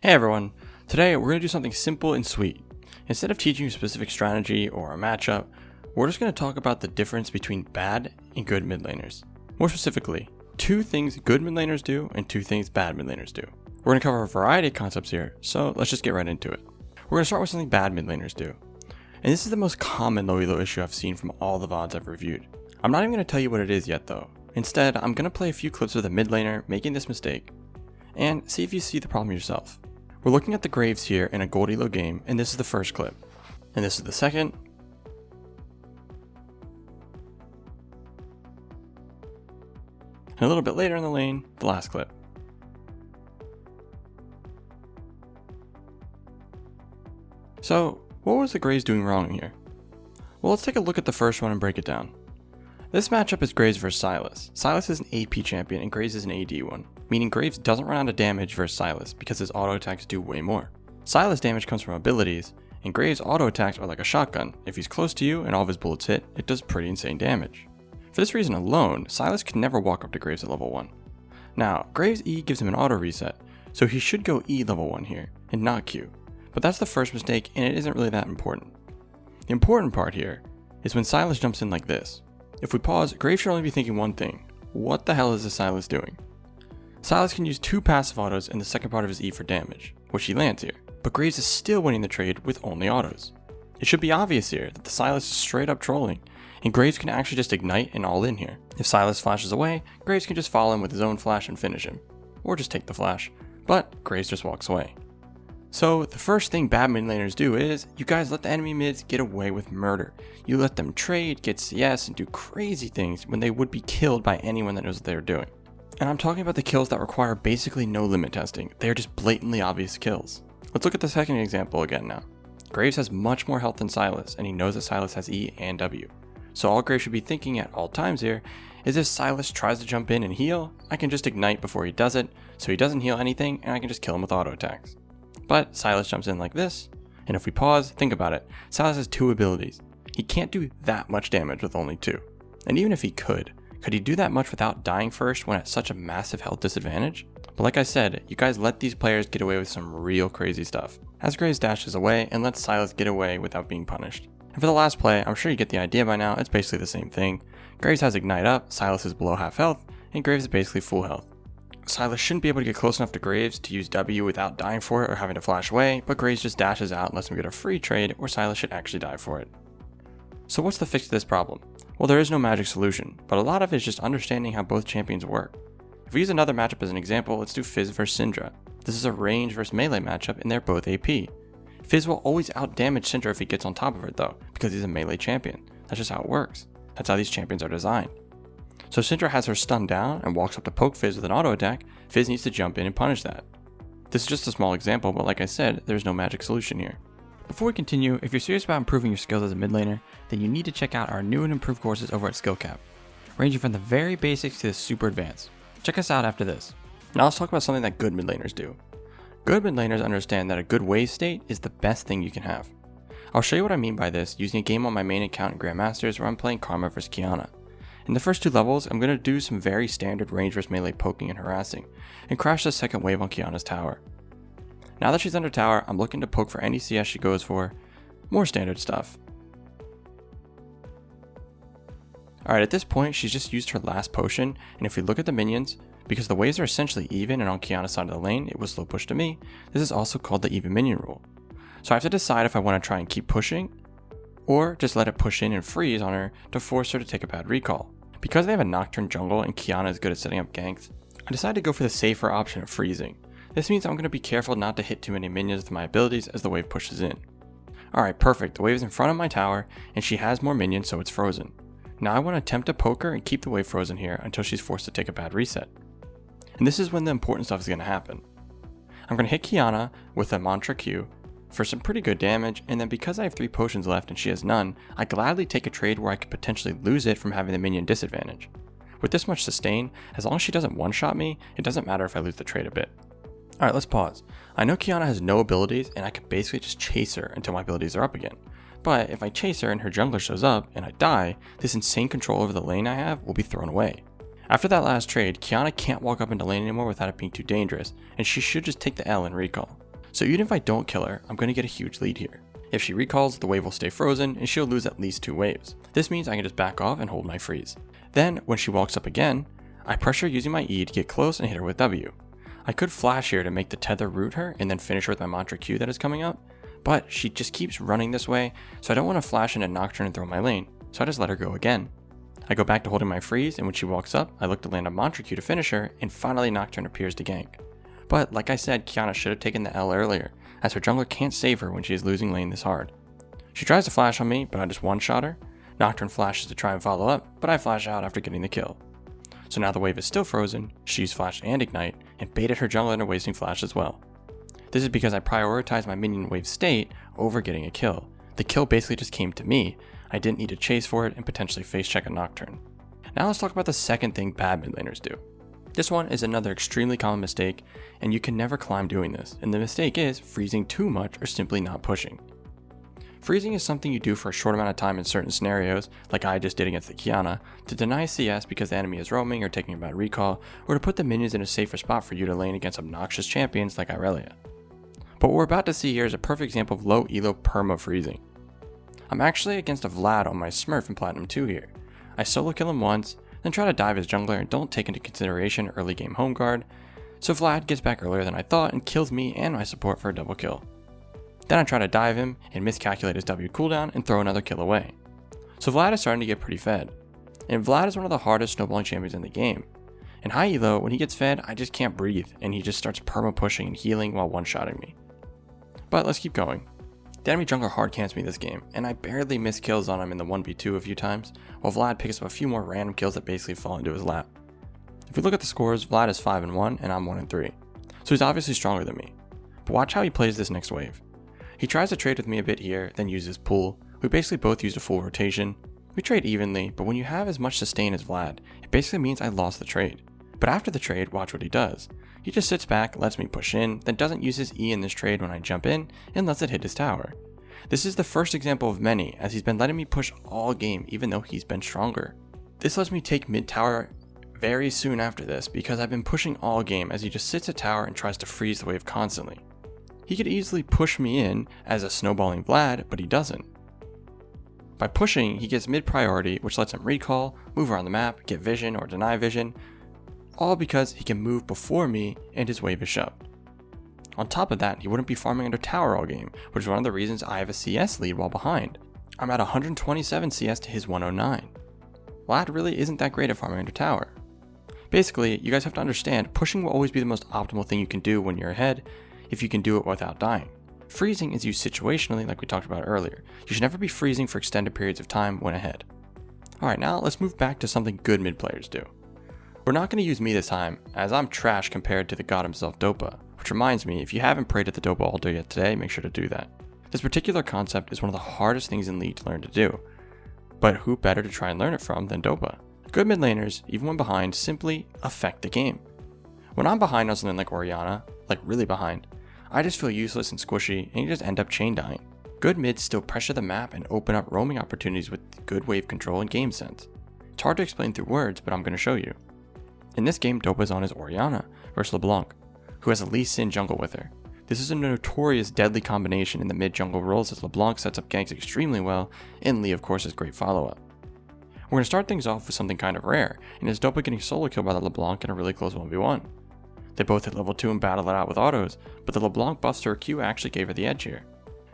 Hey everyone, today we're going to do something simple and sweet. Instead of teaching you a specific strategy or a matchup, we're just going to talk about the difference between bad and good mid laners. More specifically, 2 things good mid laners do and 2 things bad mid laners do. We're going to cover a variety of concepts here, so let's just get right into it. We're going to start with something bad mid laners do. And this is the most common low elo issue I've seen from all the VODs I've reviewed. I'm not even going to tell you what it is yet though. Instead, I'm going to play a few clips of the mid laner making this mistake and see if you see the problem yourself. We're looking at the Graves here in a gold elo game, and this is the first clip. And this is the second. And a little bit later in the lane, the last clip. So, what was the Graves doing wrong here? Well, let's take a look at the first one and break it down. This matchup is Graves versus Sylas. Sylas is an AP champion and Graves is an AD one, meaning Graves doesn't run out of damage versus Sylas because his auto attacks do way more. Sylas damage comes from abilities, and Graves' auto attacks are like a shotgun. If he's close to you and all of his bullets hit, it does pretty insane damage. For this reason alone, Sylas could never walk up to Graves at level 1. Now, Graves' E gives him an auto reset, so he should go E level 1 here, and not Q. But that's the first mistake, and it isn't really that important. The important part here is when Sylas jumps in like this. If we pause, Graves should only be thinking one thing: what the hell is this Sylas doing? Sylas can use 2 passive autos in the second part of his E for damage, which he lands here, but Graves is still winning the trade with only autos. It should be obvious here that the Sylas is straight up trolling, and Graves can actually just ignite and all in here. If Sylas flashes away, Graves can just follow him with his own flash and finish him, or just take the flash, but Graves just walks away. So the first thing bad mid laners do is, you guys let the enemy mids get away with murder. You let them trade, get CS, and do crazy things when they would be killed by anyone that knows what they're doing. And I'm talking about the kills that require basically no limit testing. They are just blatantly obvious kills. Let's look at the second example again now. Graves has much more health than Sylas, and he knows that Sylas has E and W. So all Graves should be thinking at all times here is, if Sylas tries to jump in and heal, I can just ignite before he does it, so he doesn't heal anything, and I can just kill him with auto attacks. But Sylas jumps in like this, and if we pause, think about it. Sylas has 2 abilities. He can't do that much damage with only 2. And even if he could he do that much without dying first when at such a massive health disadvantage? But like I said, you guys let these players get away with some real crazy stuff, as Graves dashes away and lets Sylas get away without being punished. And for the last play, I'm sure you get the idea by now, it's basically the same thing. Graves has ignite up, Sylas is below half health, and Graves is basically full health. Sylas shouldn't be able to get close enough to Graves to use W without dying for it or having to flash away, but Graves just dashes out and lets him get a free trade where Sylas should actually die for it. So what's the fix to this problem? Well, there is no magic solution, but a lot of it is just understanding how both champions work. If we use another matchup as an example, let's do Fizz vs Syndra. This is a range versus melee matchup and they're both AP. Fizz will always outdamage Syndra if he gets on top of her though, because he's a melee champion. That's just how it works. That's how these champions are designed. So Syndra has her stun down and walks up to poke Fizz with an auto attack. Fizz needs to jump in and punish that. This is just a small example, but like I said, there's no magic solution here. Before we continue, if you're serious about improving your skills as a mid laner, then you need to check out our new and improved courses over at SkillCapped, ranging from the very basics to the super advanced. Check us out after this. Now let's talk about something that good mid laners do. Good mid laners understand that a good wave state is the best thing you can have. I'll show you what I mean by this using a game on my main account in Grandmasters where I'm playing Karma vs Qiyana. In the first 2 levels, I'm going to do some very standard range vs melee poking and harassing, and crash the second wave on Qiyana's tower. Now that she's under tower, I'm looking to poke for any CS she goes for, more standard stuff. Alright, at this point she's just used her last potion, and if we look at the minions, because the waves are essentially even and on Qiyana's side of the lane, it was slow push to me, this is also called the even minion rule. So I have to decide if I want to try and keep pushing, or just let it push in and freeze on her to force her to take a bad recall. Because they have a Nocturne jungle and Qiyana is good at setting up ganks, I decided to go for the safer option of freezing. This means I'm going to be careful not to hit too many minions with my abilities as the wave pushes in. Alright, perfect, the wave is in front of my tower and she has more minions so it's frozen. Now I want to attempt to poke her and keep the wave frozen here until she's forced to take a bad reset. And this is when the important stuff is going to happen. I'm going to hit Qiyana with a Mantra Q for some pretty good damage, and then because I have 3 potions left and she has none, I gladly take a trade where I could potentially lose it from having the minion disadvantage. With this much sustain, as long as she doesn't one-shot me, it doesn't matter if I lose the trade a bit. Alright, let's pause. I know Qiyana has no abilities and I can basically just chase her until my abilities are up again. But if I chase her and her jungler shows up and I die, this insane control over the lane I have will be thrown away. After that last trade, Qiyana can't walk up into lane anymore without it being too dangerous, and she should just take the L and recall. So even if I don't kill her, I'm going to get a huge lead here. If she recalls, the wave will stay frozen and she'll lose at least 2 waves. This means I can just back off and hold my freeze. Then, when she walks up again, I pressure using my E to get close and hit her with W. I could flash here to make the tether root her and then finish her with my mantra Q that is coming up, but she just keeps running this way, so I don't want to flash into Nocturne and throw my lane, so I just let her go again. I go back to holding my freeze, and when she walks up, I look to land a mantra Q to finish her, and finally Nocturne appears to gank. But like I said, Qiyana should have taken the L earlier, as her jungler can't save her when she is losing lane this hard. She tries to flash on me, but I just one-shot her. Nocturne flashes to try and follow up, but I flash out after getting the kill. So now the wave is still frozen, she used flash and ignite, and baited her jungler into wasting flash as well. This is because I prioritized my minion wave state over getting a kill. The kill basically just came to me, I didn't need to chase for it and potentially face check a Nocturne. Now let's talk about the second thing bad mid laners do. This one is another extremely common mistake, and you can never climb doing this, and the mistake is freezing too much or simply not pushing. Freezing is something you do for a short amount of time in certain scenarios, like I just did against the Qiyana, to deny CS because the enemy is roaming or taking a bad recall, or to put the minions in a safer spot for you to lane against obnoxious champions like Irelia. But what we're about to see here is a perfect example of low elo perma freezing. I'm actually against a Vlad on my Smurf in Platinum 2 here. I solo kill him once, then try to dive his jungler and don't take into consideration early game home guard, so Vlad gets back earlier than I thought and kills me and my support for a double kill. Then I try to dive him and miscalculate his W cooldown and throw another kill away. So Vlad is starting to get pretty fed. And Vlad is one of the hardest snowballing champions in the game. In high elo, when he gets fed, I just can't breathe and he just starts perma pushing and healing while one-shotting me. But let's keep going. The enemy jungler hard cans me this game, and I barely miss kills on him in the 1v2 a few times, while Vlad picks up a few more random kills that basically fall into his lap. If we look at the scores, Vlad is 5-1 and I'm 1-3. So he's obviously stronger than me. But watch how he plays this next wave. He tries to trade with me a bit here, then uses pool. We basically both used a full rotation. We trade evenly, but when you have as much sustain as Vlad, it basically means I lost the trade. But after the trade, watch what he does. He just sits back, lets me push in, then doesn't use his E in this trade when I jump in, and lets it hit his tower. This is the first example of many, as he's been letting me push all game even though he's been stronger. This lets me take mid tower very soon after this, because I've been pushing all game as he just sits at tower and tries to freeze the wave constantly. He could easily push me in as a snowballing Vlad, but he doesn't. By pushing, he gets mid priority, which lets him recall, move around the map, get vision or deny vision, all because he can move before me and his wave is shoved. On top of that, he wouldn't be farming under tower all game, which is one of the reasons I have a CS lead while behind. I'm at 127 CS to his 109. Vlad really isn't that great at farming under tower. Basically, you guys have to understand, pushing will always be the most optimal thing you can do when you're ahead, if you can do it without dying. Freezing is used situationally like we talked about earlier. You should never be freezing for extended periods of time when ahead. Alright, now let's move back to something good mid players do. We're not going to use me this time, as I'm trash compared to the god himself Dopa, which reminds me, if you haven't prayed at the Dopa altar yet today, make sure to do that. This particular concept is one of the hardest things in League to learn to do, but who better to try and learn it from than Dopa? Good mid laners, even when behind, simply affect the game. When I'm behind on something like Orianna, like really behind, I just feel useless and squishy and you just end up chain dying. Good mids still pressure the map and open up roaming opportunities with good wave control and game sense. It's hard to explain through words, but I'm going to show you. In this game, Dopa is on his Orianna versus LeBlanc, who has a Lee Sin jungle with her. This is a notorious deadly combination in the mid jungle roles, as LeBlanc sets up ganks extremely well, and Lee of course has great follow up. We're going to start things off with something kind of rare, and it's Dopa getting solo killed by the LeBlanc in a really close 1v1. They both hit level 2 and battle it out with autos, but the LeBlanc buffs to her Q actually gave her the edge here.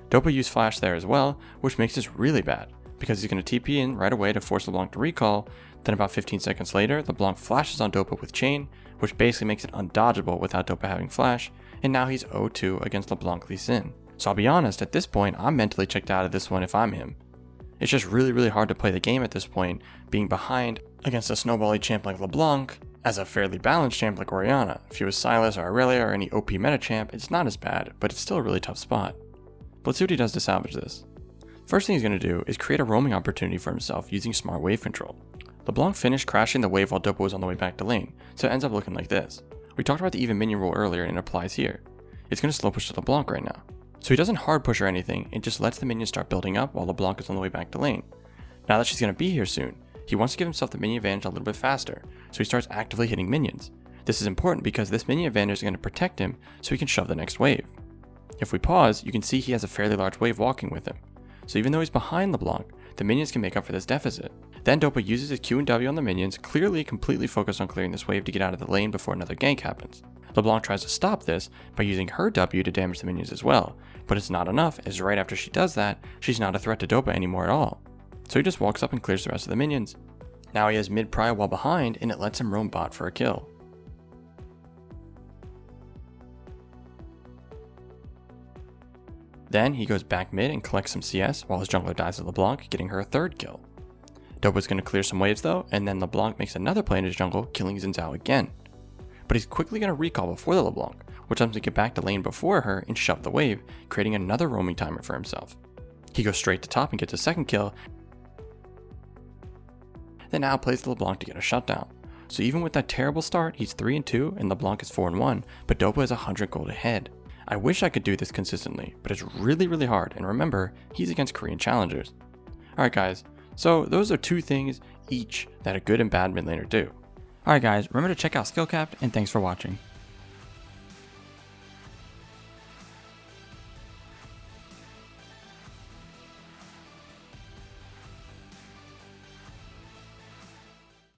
Dopa used flash there as well, which makes this really bad, because he's going to TP in right away to force LeBlanc to recall, then about 15 seconds later, LeBlanc flashes on Dopa with chain, which basically makes it undodgeable without Dopa having flash, and now he's 0-2 against LeBlanc Lee Sin. So I'll be honest, at this point, I'm mentally checked out of this one if I'm him. It's just really hard to play the game at this point, being behind against a snowbally champ like LeBlanc, as a fairly balanced champ like Orianna. If he was Sylas or Irelia or any OP meta champ, it's not as bad, but it's still a really tough spot. But let's see what he does to salvage this. First thing he's going to do is create a roaming opportunity for himself using smart wave control. LeBlanc finished crashing the wave while Dopa was on the way back to lane, so it ends up looking like this. We talked about the even minion rule earlier and it applies here. It's going to slow push to LeBlanc right now. So he doesn't hard push or anything, it just lets the minions start building up while LeBlanc is on the way back to lane. Now that she's going to be here soon, he wants to give himself the minion advantage a little bit faster, so he starts actively hitting minions. This is important because this minion advantage is going to protect him so he can shove the next wave. If we pause, you can see he has a fairly large wave walking with him. So even though he's behind LeBlanc, the minions can make up for this deficit. Then Dopa uses his Q and W on the minions, clearly completely focused on clearing this wave to get out of the lane before another gank happens. LeBlanc tries to stop this by using her W to damage the minions as well, but it's not enough, as right after she does that, she's not a threat to Dopa anymore at all. So he just walks up and clears the rest of the minions. Now he has mid pry while behind, and it lets him roam bot for a kill. Then he goes back mid and collects some CS while his jungler dies to LeBlanc, getting her a third kill. Dopa's going to clear some waves though, and then LeBlanc makes another play in his jungle, killing Xin Zhao again. But he's quickly going to recall before the LeBlanc, which lets him get back to lane before her and shove the wave, creating another roaming timer for himself. He goes straight to top and gets a second kill, then outplays the LeBlanc to get a shutdown. So even with that terrible start, he's 3-2 and LeBlanc is 4-1, but Dopa is 100 gold ahead. I wish I could do this consistently, but it's really hard, and remember, he's against Korean challengers. Alright guys, so those are 2 things each that a good and bad mid laner do. Alright guys, remember to check out SkillCapped, and thanks for watching.